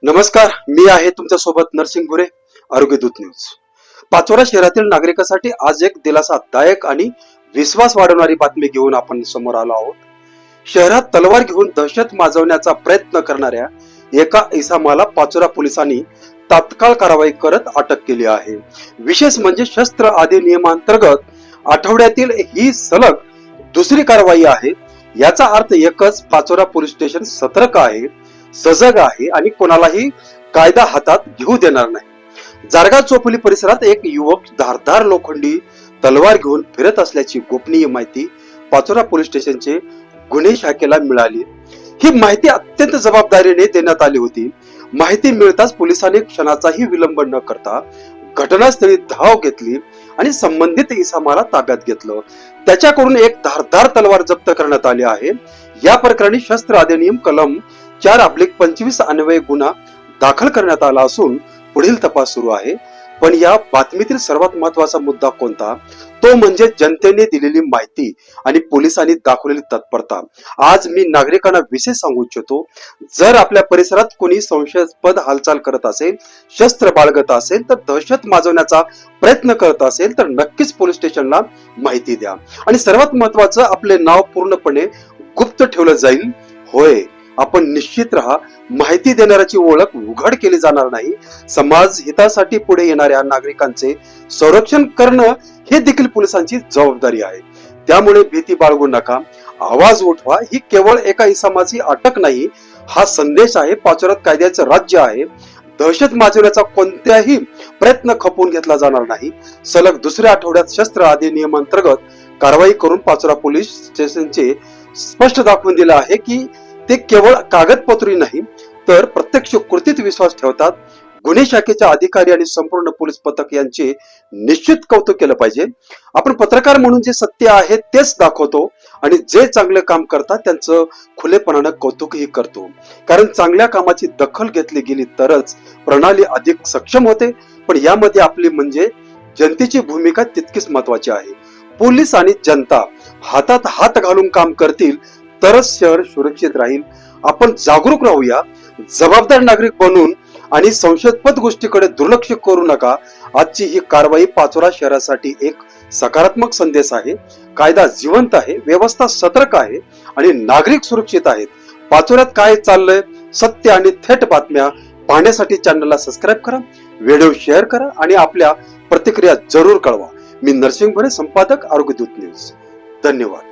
नमस्कार, मी आहे तुमच्या सोबत नरसिंग भुरे, आरोग्य दूत न्यूज. पाचोरा शहरातील नागरिकांसाठी आज एक दिलासादायक आणि विश्वास वाढवणारी बातमी घेऊन आपण समोर आलो आहोत. शहरात तलवार घेऊन दहशत माजवण्याचा प्रयत्न करणाऱ्या एका इसामाला पाचोरा पोलिसांनी तात्काळ कारवाई करत अटक केली आहे. विशेष म्हणजे शस्त्र अधिनियमांतर्गत आठवड्यातील ही सलग दुसरी कारवाई आहे. याचा अर्थ एकच, पाचोरा पोलीस स्टेशन सतर्क आहे, सजग आहे आणि कोणालाही कायदा हातात घेऊ देणार नाही. जारगा चौफुली परिसरात एक युवक धारदार लोखंडी तलवार घेऊन फिरत असल्याची गोपनीय माहिती पाचोरा पोलीस स्टेशनचे गुन्हे शाखेला मिळाली. ही माहिती अत्यंत जबाबदारीने देण्यात आली होती. माहिती मिळताच पोलिसांनी क्षणाचाही विलंब न करता घटनास्थळी धाव घेतली आणि संबंधित इसामाला ताब्यात घेतलं. त्याच्याकडून एक धारदार तलवार जप्त करण्यात आली आहे. या प्रकरणी शस्त्र अधिनियम कलम 4/25 अन्वये गुन्हा दाखल करण्यात आला असून पुढील तपास सुरू आहे. पण या बातमीतील सर्वात महत्वाचा मुद्दा कोणता, तो म्हणजे जनतेने दिलेली माहिती आणि पोलिसांनी दाखवलेली तत्परता. आज मी नागरिकांना विशेष सांगू इच्छितो, जर आपल्या परिसरात कोणी संशयास्पद हालचाल करत असेल, शस्त्र बाळगत असेल, तर दहशत माजवण्याचा प्रयत्न करत असेल, तर नक्कीच पोलीस स्टेशनला माहिती द्या. आणि सर्वात महत्वाचं, आपले नाव पूर्णपणे गुप्त ठेवलं जाईल. होय, आपण निश्चित राहा, माहिती देणाऱ्याची ओळख उघड केली जाणार नाही. समाज हितासाठी पुढे येणाऱ्या नागरिकांचे संरक्षण करणं हे देखील पोलिसांची जबाबदारी आहे. त्यामुळे भीती बाळगू नका, आवाज उठवा. ही केवळ एका इसामाची अटक नाही, हा संदेश आहे. पाचोऱ्यात कायद्याचं राज्य आहे. दहशत माजवण्याचा कोणत्याही प्रयत्न खपवून घेतला जाणार नाही. सलग दुसऱ्या आठवड्यात शस्त्र अधिनियमांतर्गत कारवाई करून पाचोरा पोलीस स्टेशनचे स्पष्ट दाखवून दिलं आहे की ते केवळ कागदपत्री नाही, तर प्रत्यक्ष कृतीत विश्वास ठेवतात. गुन्हे शाखेच्या अधिकारी आणि संपूर्ण पोलीस पथक यांचे निश्चित कौतुक केलं पाहिजे. आपण पत्रकार म्हणून जे सत्य आहे तेच दाखवतो आणि जे चांगलं काम करतात त्यांचं खुलेपणानं कौतुकही करतो. कारण चांगल्या कामाची दखल घेतली गेली तरच प्रणाली अधिक सक्षम होते. पण यामध्ये आपली म्हणजे जनतेची भूमिका तितकीच महत्वाची आहे. पोलीस आणि जनता हातात हात घालून काम करतील तरच शहर सुरक्षित राहील. आपण जागरूक राहूया, जबाबदार नागरिक बनून आणि संशयास्पद गोष्टीकडे दुर्लक्ष करू नका. आजची ही कारवाई पाचोरा शहरासाठी एक सकारात्मक संदेश आहे. कायदा जिवंत आहे, व्यवस्था सतर्क आहे आणि नागरिक सुरक्षित आहेत. पाचोऱ्यात काय चाललंय, सत्य आणि थेट बातम्या पाहण्यासाठी चॅनलला सबस्क्राईब करा, व्हिडिओ शेअर करा आणि आपल्या प्रतिक्रिया जरूर कळवा. मी नरसिंग भुरे, संपादक, आरोग्य दूत न्यूज. धन्यवाद.